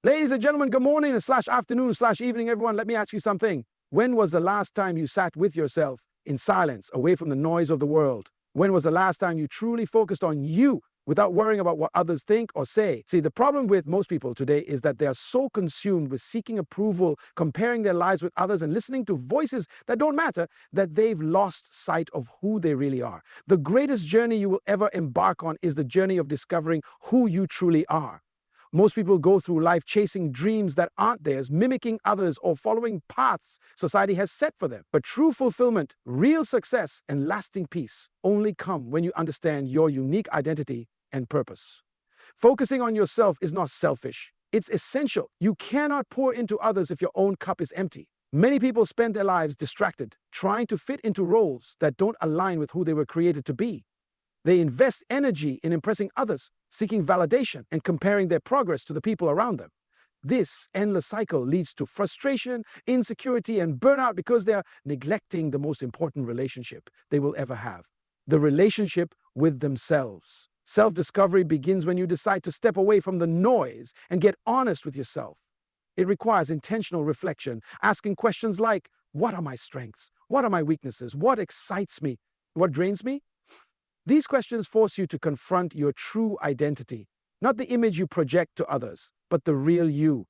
Ladies and gentlemen, good morning slash afternoon slash evening, everyone. Let me ask you something. When was the last time you sat with yourself in silence, away from the noise of the world? When was the last time you truly focused on you without worrying about what others think or say? See, the problem with most people today is that they are so consumed with seeking approval, comparing their lives with others, and listening to voices that don't matter, that they've lost sight of who they really are. The greatest journey you will ever embark on is the journey of discovering who you truly are. Most people go through life chasing dreams that aren't theirs, mimicking others, or following paths society has set for them. But true fulfillment, real success, and lasting peace only come when you understand your unique identity and purpose. Focusing on yourself is not selfish. It's essential. You cannot pour into others if your own cup is empty. Many people spend their lives distracted, trying to fit into roles that don't align with who they were created to be. They invest energy in impressing others, seeking validation, and comparing their progress to the people around them. This endless cycle leads to frustration, insecurity, and burnout because they are neglecting the most important relationship they will ever have: the relationship with themselves. Self-discovery begins when you decide to step away from the noise and get honest with yourself. It requires intentional reflection, asking questions like, what are my strengths? What are my weaknesses? What excites me? What drains me? These questions force you to confront your true identity, not the image you project to others, but the real you.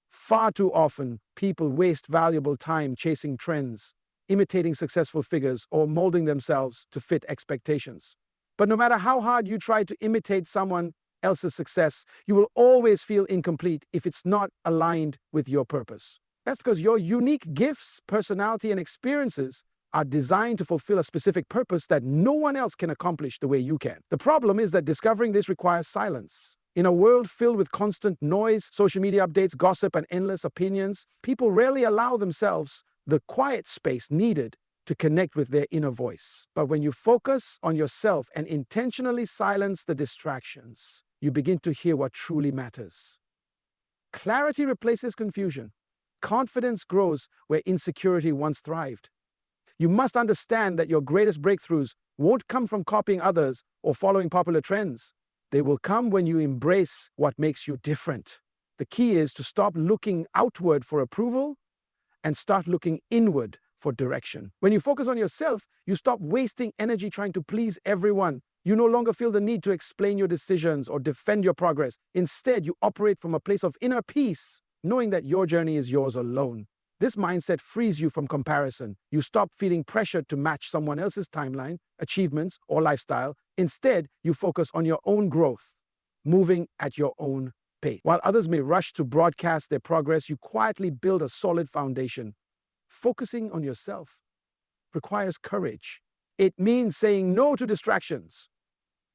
Far too often, people waste valuable time chasing trends, imitating successful figures, or molding themselves to fit expectations. But no matter how hard you try to imitate someone else's success, you will always feel incomplete if it's not aligned with your purpose. That's because your unique gifts, personality, and experiences are designed to fulfill a specific purpose that no one else can accomplish the way you can. The problem is that discovering this requires silence. In a world filled with constant noise, social media updates, gossip, and endless opinions, people rarely allow themselves the quiet space needed to connect with their inner voice. But when you focus on yourself and intentionally silence the distractions, you begin to hear what truly matters. Clarity replaces confusion. Confidence grows where insecurity once thrived. You must understand that your greatest breakthroughs won't come from copying others or following popular trends. They will come when you embrace what makes you different. The key is to stop looking outward for approval and start looking inward for direction. When you focus on yourself, you stop wasting energy trying to please everyone. You no longer feel the need to explain your decisions or defend your progress. Instead, you operate from a place of inner peace, knowing that your journey is yours alone. This mindset frees you from comparison. You stop feeling pressured to match someone else's timeline, achievements, or lifestyle. Instead, you focus on your own growth, moving at your own pace. While others may rush to broadcast their progress, you quietly build a solid foundation. Focusing on yourself requires courage. It means saying no to distractions,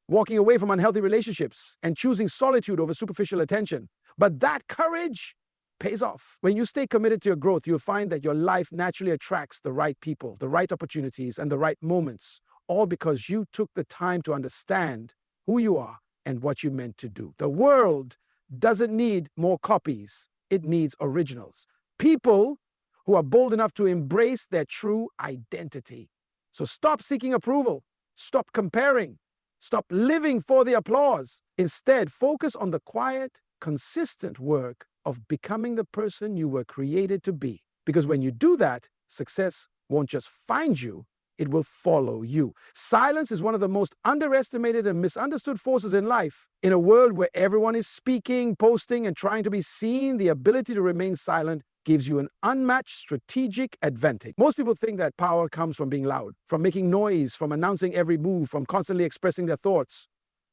walking away from unhealthy relationships, and choosing solitude over superficial attention. But that courage pays off. When you stay committed to your growth, you'll find that your life naturally attracts the right people, the right opportunities, and the right moments, all because you took the time to understand who you are and what you meant to do. The world doesn't need more copies. It needs originals. People who are bold enough to embrace their true identity. So stop seeking approval. Stop comparing. Stop living for the applause. Instead, focus on the quiet, consistent work of becoming the person you were created to be. Because when you do that, success won't just find you, it will follow you. Silence is one of the most underestimated and misunderstood forces in life. In a world where everyone is speaking, posting, and trying to be seen, the ability to remain silent gives you an unmatched strategic advantage. Most people think that power comes from being loud, from making noise, from announcing every move, from constantly expressing their thoughts.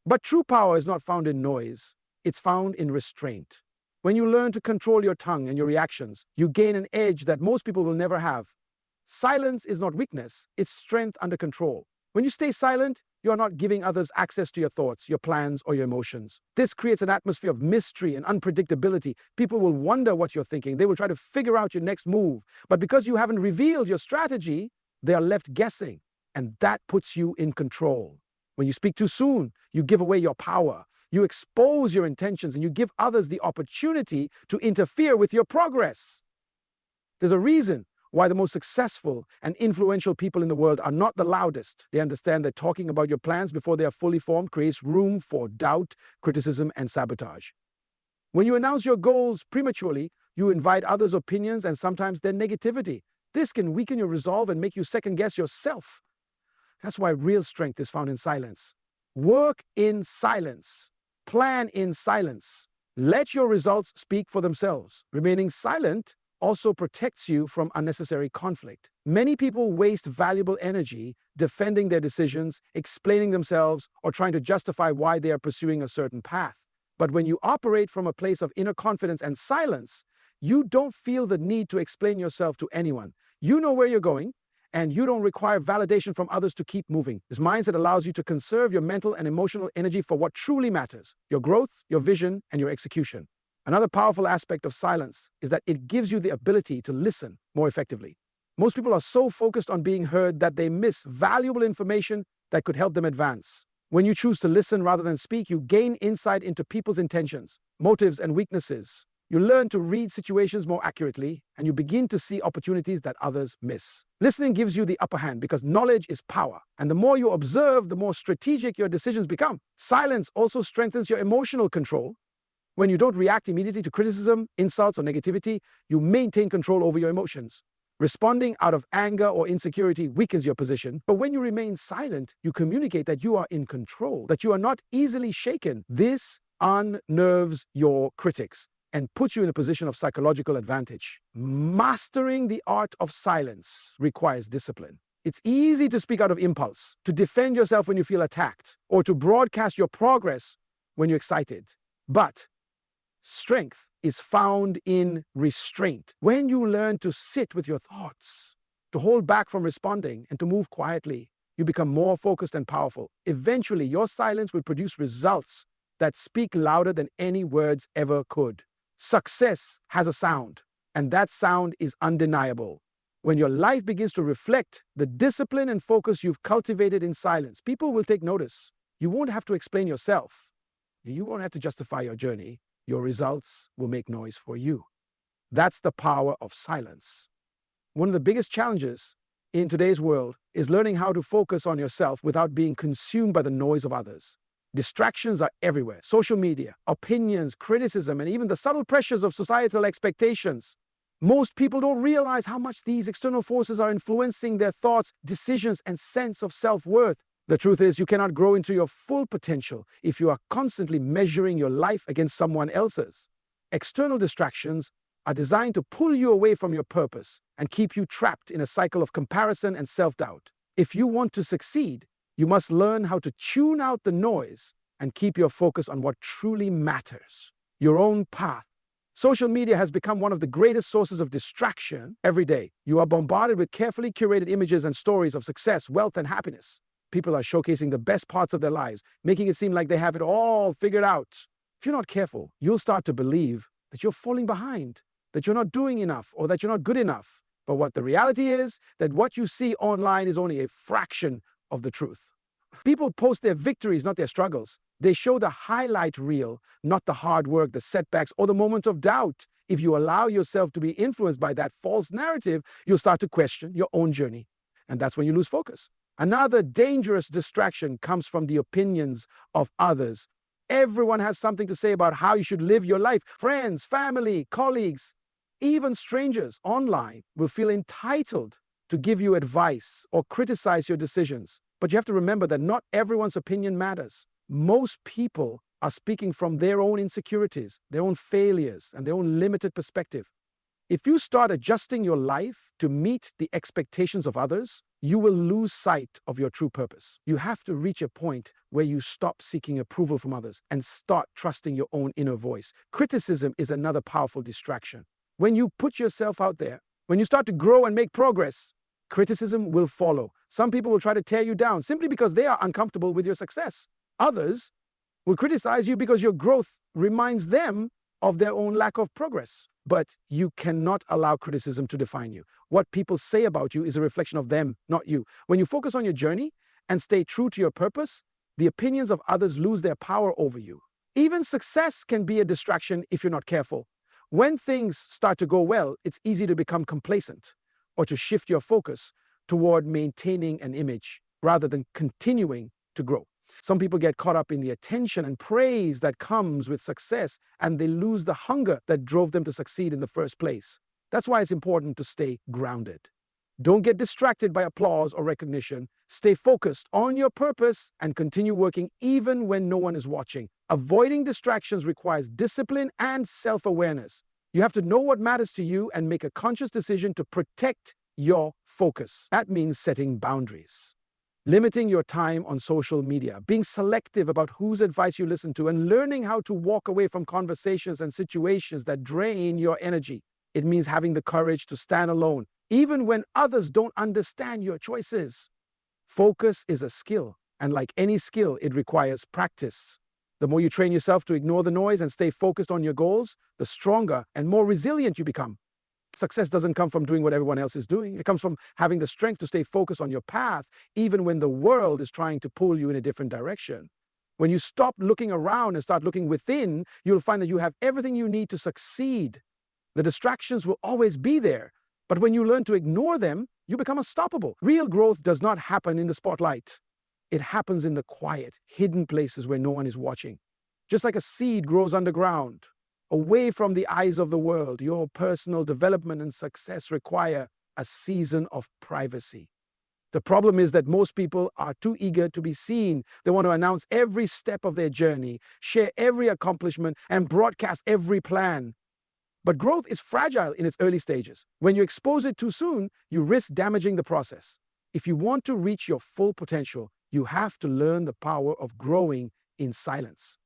But true power is not found in noise. It's found in restraint. When you learn to control your tongue and your reactions, you gain an edge that most people will never have. Silence is not weakness, it's strength under control. When you stay silent, you are not giving others access to your thoughts, your plans, or your emotions. This creates an atmosphere of mystery and unpredictability. People will wonder what you're thinking. They will try to figure out your next move. But because you haven't revealed your strategy, they are left guessing, and that puts you in control. When you speak too soon, you give away your power. You expose your intentions and you give others the opportunity to interfere with your progress. There's a reason why the most successful and influential people in the world are not the loudest. They understand that talking about your plans before they are fully formed creates room for doubt, criticism, and sabotage. When you announce your goals prematurely, you invite others' opinions and sometimes their negativity. This can weaken your resolve and make you second-guess yourself. That's why real strength is found in silence. Work in silence. Plan in silence. Let your results speak for themselves. Remaining silent also protects you from unnecessary conflict. Many people waste valuable energy defending their decisions, explaining themselves, or trying to justify why they are pursuing a certain path. But when you operate from a place of inner confidence and silence, you don't feel the need to explain yourself to anyone. You know where you're going, and you don't require validation from others to keep moving. This mindset allows you to conserve your mental and emotional energy for what truly matters: your growth, your vision, and your execution. Another powerful aspect of silence is that it gives you the ability to listen more effectively. Most people are so focused on being heard that they miss valuable information that could help them advance. When you choose to listen rather than speak, you gain insight into people's intentions, motives, and weaknesses. You learn to read situations more accurately, and you begin to see opportunities that others miss. Listening gives you the upper hand because knowledge is power, and the more you observe, the more strategic your decisions become. Silence also strengthens your emotional control. When you don't react immediately to criticism, insults, or negativity, you maintain control over your emotions. Responding out of anger or insecurity weakens your position, but when you remain silent, you communicate that you are in control, that you are not easily shaken. This unnerves your critics and puts you in a position of psychological advantage. Mastering the art of silence requires discipline. It's easy to speak out of impulse, to defend yourself when you feel attacked, or to broadcast your progress when you're excited. But strength is found in restraint. When you learn to sit with your thoughts, to hold back from responding, and to move quietly, you become more focused and powerful. Eventually, your silence will produce results that speak louder than any words ever could. Success has a sound, and that sound is undeniable. When your life begins to reflect the discipline and focus you've cultivated in silence, people will take notice. You won't have to explain yourself. You won't have to justify your journey. Your results will make noise for you. That's the power of silence. One of the biggest challenges in today's world is learning how to focus on yourself without being consumed by the noise of others. Distractions are everywhere: social media, opinions, criticism, and even the subtle pressures of societal expectations. Most people don't realize how much these external forces are influencing their thoughts, decisions, and sense of self-worth. The truth is, you cannot grow into your full potential if you are constantly measuring your life against someone else's. External distractions are designed to pull you away from your purpose and keep you trapped in a cycle of comparison and self-doubt. If you want to succeed, you must learn how to tune out the noise and keep your focus on what truly matters: your own path. Social media has become one of the greatest sources of distraction. Every day, you are bombarded with carefully curated images and stories of success, wealth, and happiness. People are showcasing the best parts of their lives, making it seem like they have it all figured out. If you're not careful, you'll start to believe that you're falling behind, that you're not doing enough, or that you're not good enough. But what the reality is that what you see online is only a fraction of the truth. People post their victories, not their struggles. They show the highlight reel, not the hard work, the setbacks, or the moments of doubt. If you allow yourself to be influenced by that false narrative, you'll start to question your own journey. And that's when you lose focus. Another dangerous distraction comes from the opinions of others. Everyone has something to say about how you should live your life. Friends, family, colleagues, even strangers online will feel entitled to give you advice or criticize your decisions. But you have to remember that not everyone's opinion matters. Most people are speaking from their own insecurities, their own failures, and their own limited perspective. If you start adjusting your life to meet the expectations of others, you will lose sight of your true purpose. You have to reach a point where you stop seeking approval from others and start trusting your own inner voice. Criticism is another powerful distraction. When you put yourself out there, when you start to grow and make progress, criticism will follow. Some people will try to tear you down simply because they are uncomfortable with your success. Others will criticize you because your growth reminds them of their own lack of progress. But you cannot allow criticism to define you. What people say about you is a reflection of them, not you. When you focus on your journey and stay true to your purpose, the opinions of others lose their power over you. Even success can be a distraction if you're not careful. When things start to go well, it's easy to become complacent or to shift your focus toward maintaining an image rather than continuing to grow. Some people get caught up in the attention and praise that comes with success, and they lose the hunger that drove them to succeed in the first place. That's why it's important to stay grounded. Don't get distracted by applause or recognition. Stay focused on your purpose and continue working even when no one is watching. Avoiding distractions requires discipline and self-awareness. You have to know what matters to you and make a conscious decision to protect your focus. That means setting boundaries, limiting your time on social media, being selective about whose advice you listen to, and learning how to walk away from conversations and situations that drain your energy. It means having the courage to stand alone, even when others don't understand your choices. Focus is a skill, and like any skill, it requires practice. The more you train yourself to ignore the noise and stay focused on your goals, the stronger and more resilient you become. Success doesn't come from doing what everyone else is doing. It comes from having the strength to stay focused on your path, even when the world is trying to pull you in a different direction. When you stop looking around and start looking within, you'll find that you have everything you need to succeed. The distractions will always be there, but when you learn to ignore them, you become unstoppable. Real growth does not happen in the spotlight. It happens in the quiet, hidden places where no one is watching. Just like a seed grows underground, away from the eyes of the world, your personal development and success require a season of privacy. The problem is that most people are too eager to be seen. They want to announce every step of their journey, share every accomplishment, and broadcast every plan. But growth is fragile in its early stages. When you expose it too soon, you risk damaging the process. If you want to reach your full potential, you have to learn the power of growing in silence.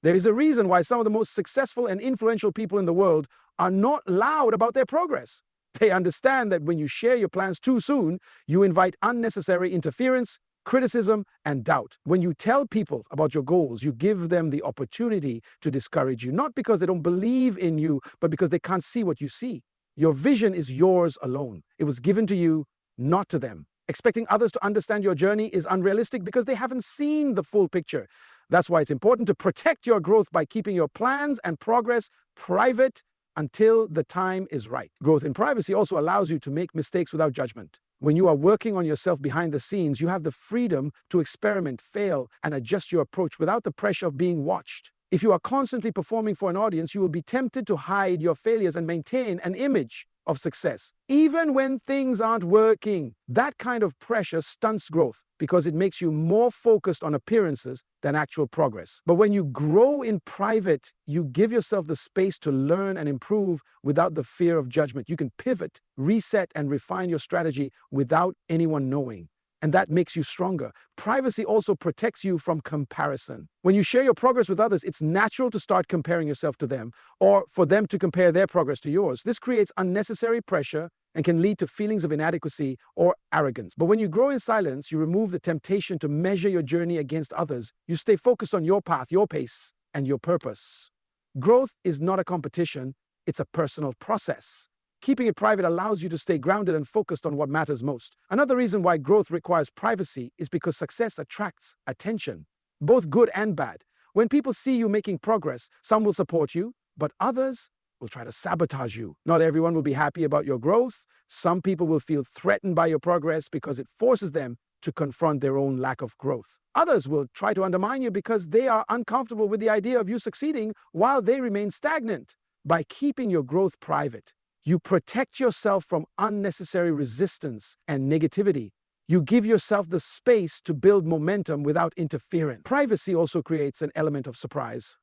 There is a reason why some of the most successful and influential people in the world are not loud about their progress. They understand that when you share your plans too soon, you invite unnecessary interference, criticism, and doubt. When you tell people about your goals, you give them the opportunity to discourage you, not because they don't believe in you, but because they can't see what you see. Your vision is yours alone. It was given to you, not to them. Expecting others to understand your journey is unrealistic because they haven't seen the full picture. That's why it's important to protect your growth by keeping your plans and progress private until the time is right. Growth in privacy also allows you to make mistakes without judgment. When you are working on yourself behind the scenes, you have the freedom to experiment, fail, and adjust your approach without the pressure of being watched. If you are constantly performing for an audience, you will be tempted to hide your failures and maintain an image of success, even when things aren't working. That kind of pressure stunts growth because it makes you more focused on appearances than actual progress. But when you grow in private, you give yourself the space to learn and improve without the fear of judgment. You can pivot, reset, and refine your strategy without anyone knowing. And that makes you stronger. Privacy also protects you from comparison. When you share your progress with others, it's natural to start comparing yourself to them or for them to compare their progress to yours. This creates unnecessary pressure and can lead to feelings of inadequacy or arrogance. But when you grow in silence, you remove the temptation to measure your journey against others. You stay focused on your path, your pace, and your purpose. Growth is not a competition, it's a personal process. Keeping it private allows you to stay grounded and focused on what matters most. Another reason why growth requires privacy is because success attracts attention, both good and bad. When people see you making progress, some will support you, but others will try to sabotage you. Not everyone will be happy about your growth. Some people will feel threatened by your progress because it forces them to confront their own lack of growth. Others will try to undermine you because they are uncomfortable with the idea of you succeeding while they remain stagnant. By keeping your growth private, you protect yourself from unnecessary resistance and negativity. You give yourself the space to build momentum without interference. Privacy also creates an element of surprise.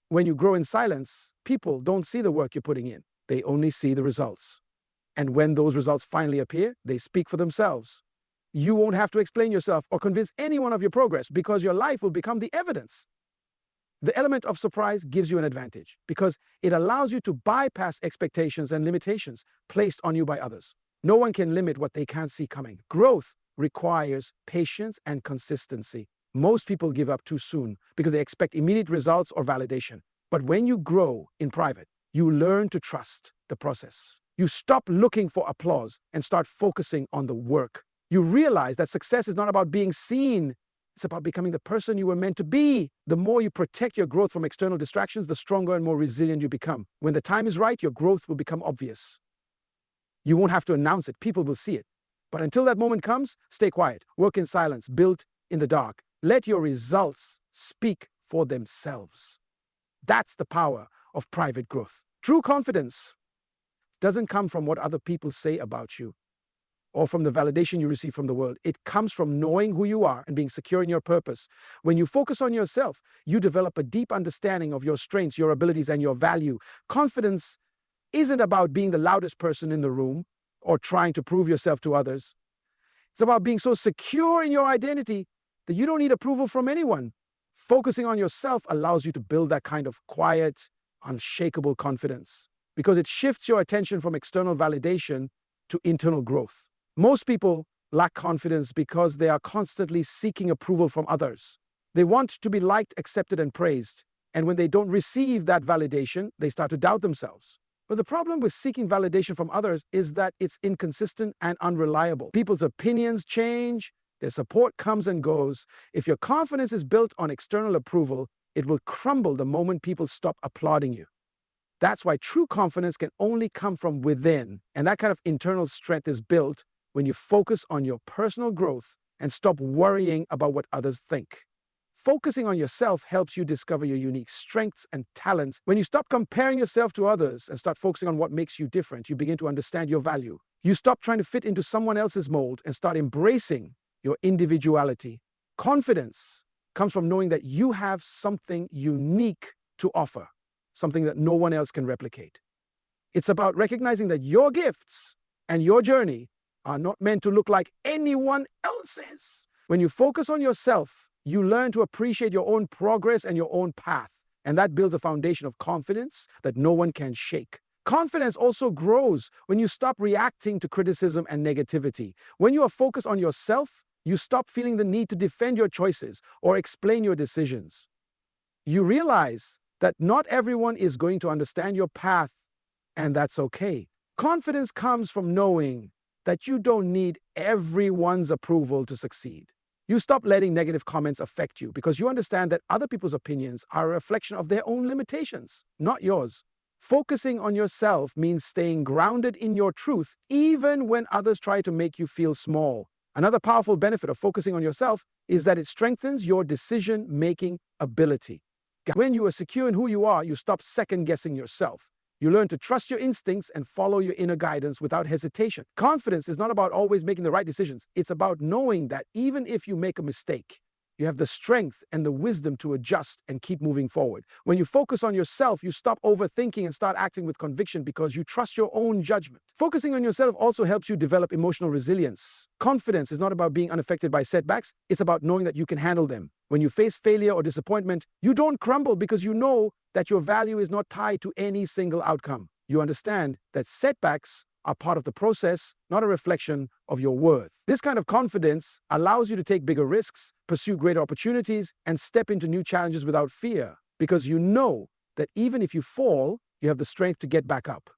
When you grow in silence, people don't see the work you're putting in. They only see the results. And when those results finally appear, they speak for themselves. You won't have to explain yourself or convince anyone of your progress because your life will become the evidence. The element of surprise gives you an advantage because it allows you to bypass expectations and limitations placed on you by others. No one can limit what they can't see coming. Growth requires patience and consistency. Most people give up too soon because they expect immediate results or validation. But when you grow in private, you learn to trust the process. You stop looking for applause and start focusing on the work. You realize that success is not about being seen. It's about becoming the person you were meant to be. The more you protect your growth from external distractions, the stronger and more resilient you become. When the time is right, your growth will become obvious. You won't have to announce it. People will see it. But until that moment comes, stay quiet. Work in silence. Build in the dark. Let your results speak for themselves. That's the power of private growth. True confidence doesn't come from what other people say about you or from the validation you receive from the world. It comes from knowing who you are and being secure in your purpose. When you focus on yourself, you develop a deep understanding of your strengths, your abilities, and your value. Confidence isn't about being the loudest person in the room or trying to prove yourself to others. It's about being so secure in your identity that you don't need approval from anyone. Focusing on yourself allows you to build that kind of quiet, unshakable confidence because it shifts your attention from external validation to internal growth. Most people lack confidence because they are constantly seeking approval from others. They want to be liked, accepted, and praised. And when they don't receive that validation, they start to doubt themselves. But the problem with seeking validation from others is that it's inconsistent and unreliable. People's opinions change, their support comes and goes. If your confidence is built on external approval, it will crumble the moment people stop applauding you. That's why true confidence can only come from within. And that kind of internal strength is built when you focus on your personal growth and stop worrying about what others think. Focusing on yourself helps you discover your unique strengths and talents. When you stop comparing yourself to others and start focusing on what makes you different, you begin to understand your value. You stop trying to fit into someone else's mold and start embracing your individuality. Confidence comes from knowing that you have something unique to offer, something that no one else can replicate. It's about recognizing that your gifts and your journey are not meant to look like anyone else's. When you focus on yourself, you learn to appreciate your own progress and your own path, and that builds a foundation of confidence that no one can shake. Confidence also grows when you stop reacting to criticism and negativity. When you are focused on yourself, you stop feeling the need to defend your choices or explain your decisions. You realize that not everyone is going to understand your path, and that's okay. Confidence comes from knowing that you don't need everyone's approval to succeed. You stop letting negative comments affect you because you understand that other people's opinions are a reflection of their own limitations, not yours. Focusing on yourself means staying grounded in your truth even when others try to make you feel small. Another powerful benefit of focusing on yourself is that it strengthens your decision-making ability. When you are secure in who you are, you stop second-guessing yourself. You learn to trust your instincts and follow your inner guidance without hesitation. Confidence is not about always making the right decisions. It's about knowing that even if you make a mistake, you have the strength and the wisdom to adjust and keep moving forward. When you focus on yourself, you stop overthinking and start acting with conviction because you trust your own judgment. Focusing on yourself also helps you develop emotional resilience. Confidence is not about being unaffected by setbacks. It's about knowing that you can handle them. When you face failure or disappointment, you don't crumble because you know that your value is not tied to any single outcome. You understand that setbacks are part of the process, not a reflection of your worth. This kind of confidence allows you to take bigger risks, pursue greater opportunities, and step into new challenges without fear, because you know that even if you fall, you have the strength to get back up.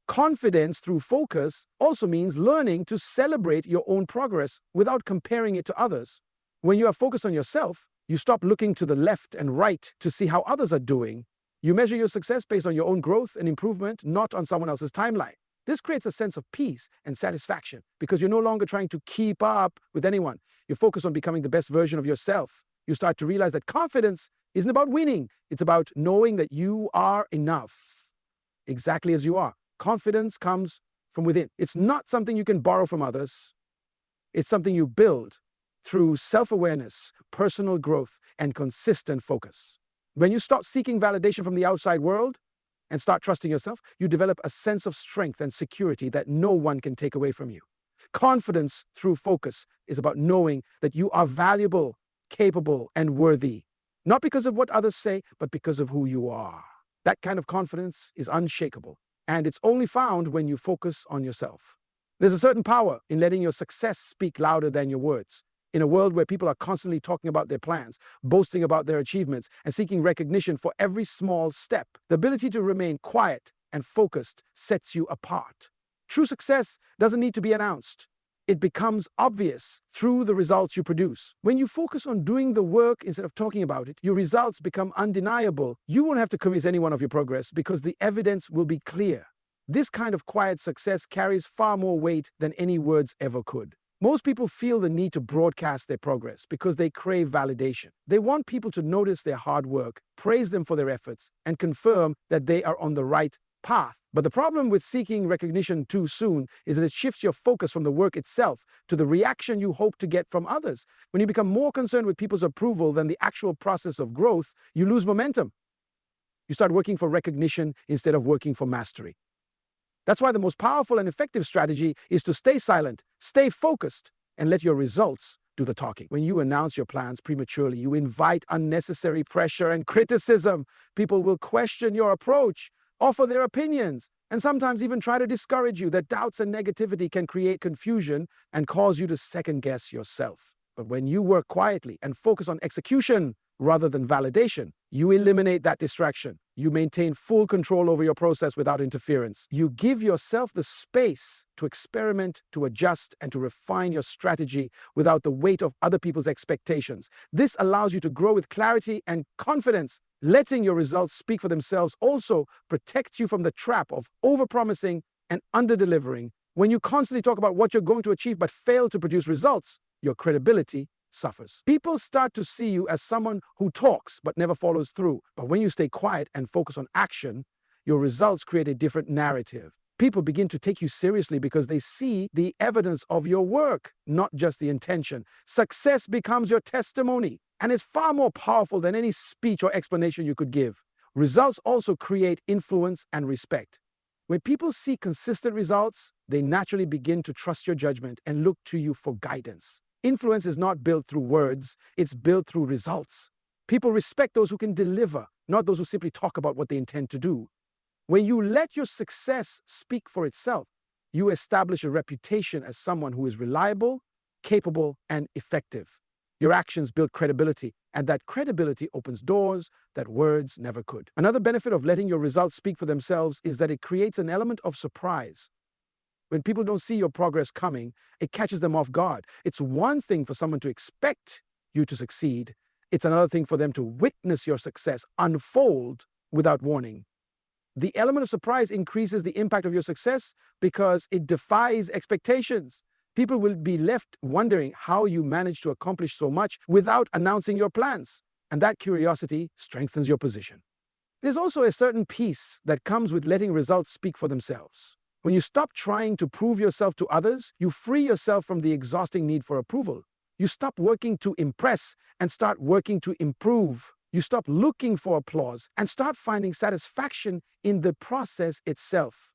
Confidence through focus also means learning to celebrate your own progress without comparing it to others. When you are focused on yourself, you stop looking to the left and right to see how others are doing. You measure your success based on your own growth and improvement, not on someone else's timeline. This creates a sense of peace and satisfaction because you're no longer trying to keep up with anyone. You focus on becoming the best version of yourself. You start to realize that confidence isn't about winning. It's about knowing that you are enough, exactly as you are. Confidence comes from within. It's not something you can borrow from others. It's something you build through self-awareness, personal growth, and consistent focus. When you stop seeking validation from the outside world and start trusting yourself, you develop a sense of strength and security that no one can take away from you. Confidence through focus is about knowing that you are valuable, capable, and worthy, not because of what others say, but because of who you are. That kind of confidence is unshakable, and it's only found when you focus on yourself. There's a certain power in letting your success speak louder than your words. In a world where people are constantly talking about their plans, boasting about their achievements, and seeking recognition for every small step, the ability to remain quiet and focused sets you apart. True success doesn't need to be announced. It becomes obvious through the results you produce. When you focus on doing the work instead of talking about it, your results become undeniable. You won't have to convince anyone of your progress because the evidence will be clear. This kind of quiet success carries far more weight than any words ever could. Most people feel the need to broadcast their progress because they crave validation. They want people to notice their hard work, praise them for their efforts, and confirm that they are on the right path. But the problem with seeking recognition too soon is that it shifts your focus from the work itself to the reaction you hope to get from others. When you become more concerned with people's approval than the actual process of growth, you lose momentum. You start working for recognition instead of working for mastery. That's why the most powerful and effective strategy is to stay silent, stay focused, and let your results do the talking. When you announce your plans prematurely, you invite unnecessary pressure and criticism. People will question your approach, offer their opinions, and sometimes even try to discourage you. Their doubts and negativity can create confusion and cause you to second-guess yourself. But when you work quietly and focus on execution rather than validation, you eliminate that distraction. You maintain full control over your process without interference. You give yourself the space to experiment, to adjust, and to refine your strategy without the weight of other people's expectations. This allows you to grow with clarity and confidence. Letting your results speak for themselves also protects you from the trap of overpromising and underdelivering. When you constantly talk about what you're going to achieve but fail to produce results, your credibility suffers. People start to see you as someone who talks but never follows through. But when you stay quiet and focus on action, your results create a different narrative. People begin to take you seriously because they see the evidence of your work, not just the intention. Success becomes your testimony and is far more powerful than any speech or explanation you could give. Results also create influence and respect. When people see consistent results, they naturally begin to trust your judgment and look to you for guidance. Influence is not built through words, it's built through results. People respect those who can deliver, not those who simply talk about what they intend to do. When you let your success speak for itself, you establish a reputation as someone who is reliable, capable, and effective. Your actions build credibility, and that credibility opens doors that words never could. Another benefit of letting your results speak for themselves is that it creates an element of surprise. When people don't see your progress coming, it catches them off guard. It's one thing for someone to expect you to succeed. It's another thing for them to witness your success unfold without warning. The element of surprise increases the impact of your success because it defies expectations. People will be left wondering how you managed to accomplish so much without announcing your plans. And that curiosity strengthens your position. There's also a certain peace that comes with letting results speak for themselves. When you stop trying to prove yourself to others, you free yourself from the exhausting need for approval. You stop working to impress and start working to improve. You stop looking for applause and start finding satisfaction in the process itself.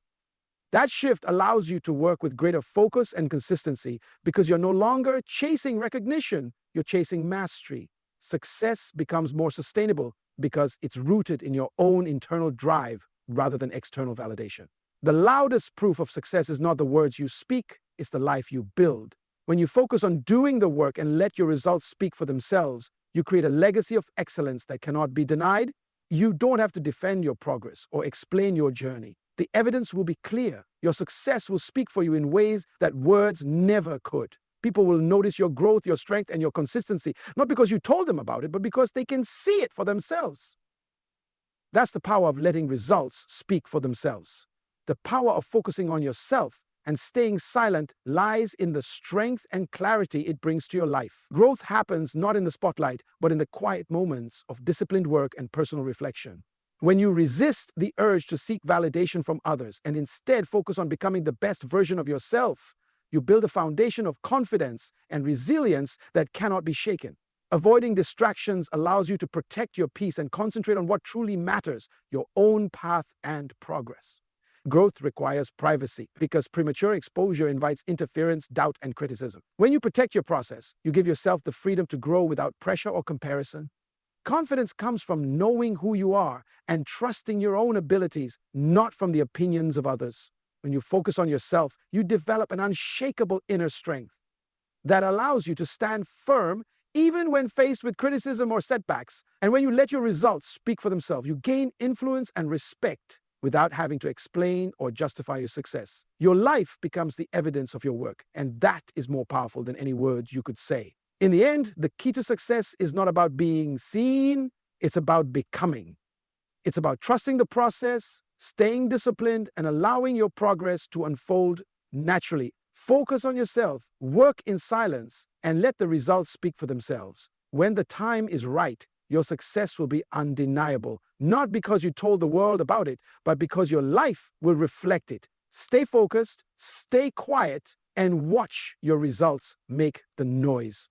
That shift allows you to work with greater focus and consistency because you're no longer chasing recognition, you're chasing mastery. Success becomes more sustainable because it's rooted in your own internal drive rather than external validation. The loudest proof of success is not the words you speak, it's the life you build. When you focus on doing the work and let your results speak for themselves, you create a legacy of excellence that cannot be denied. You don't have to defend your progress or explain your journey. The evidence will be clear. Your success will speak for you in ways that words never could. People will notice your growth, your strength, and your consistency, not because you told them about it, but because they can see it for themselves. That's the power of letting results speak for themselves. The power of focusing on yourself and staying silent lies in the strength and clarity it brings to your life. Growth happens not in the spotlight, but in the quiet moments of disciplined work and personal reflection. When you resist the urge to seek validation from others and instead focus on becoming the best version of yourself, you build a foundation of confidence and resilience that cannot be shaken. Avoiding distractions allows you to protect your peace and concentrate on what truly matters, your own path and progress. Growth requires privacy because premature exposure invites interference, doubt, and criticism. When you protect your process, you give yourself the freedom to grow without pressure or comparison. Confidence comes from knowing who you are and trusting your own abilities, not from the opinions of others. When you focus on yourself, you develop an unshakable inner strength that allows you to stand firm even when faced with criticism or setbacks. And when you let your results speak for themselves, you gain influence and respect without having to explain or justify your success. Your life becomes the evidence of your work, and that is more powerful than any words you could say. In the end, the key to success is not about being seen, it's about becoming. It's about trusting the process, staying disciplined, and allowing your progress to unfold naturally. Focus on yourself, work in silence, and let the results speak for themselves. When the time is right, your success will be undeniable, not because you told the world about it, but because your life will reflect it. Stay focused, stay quiet, and watch your results make the noise.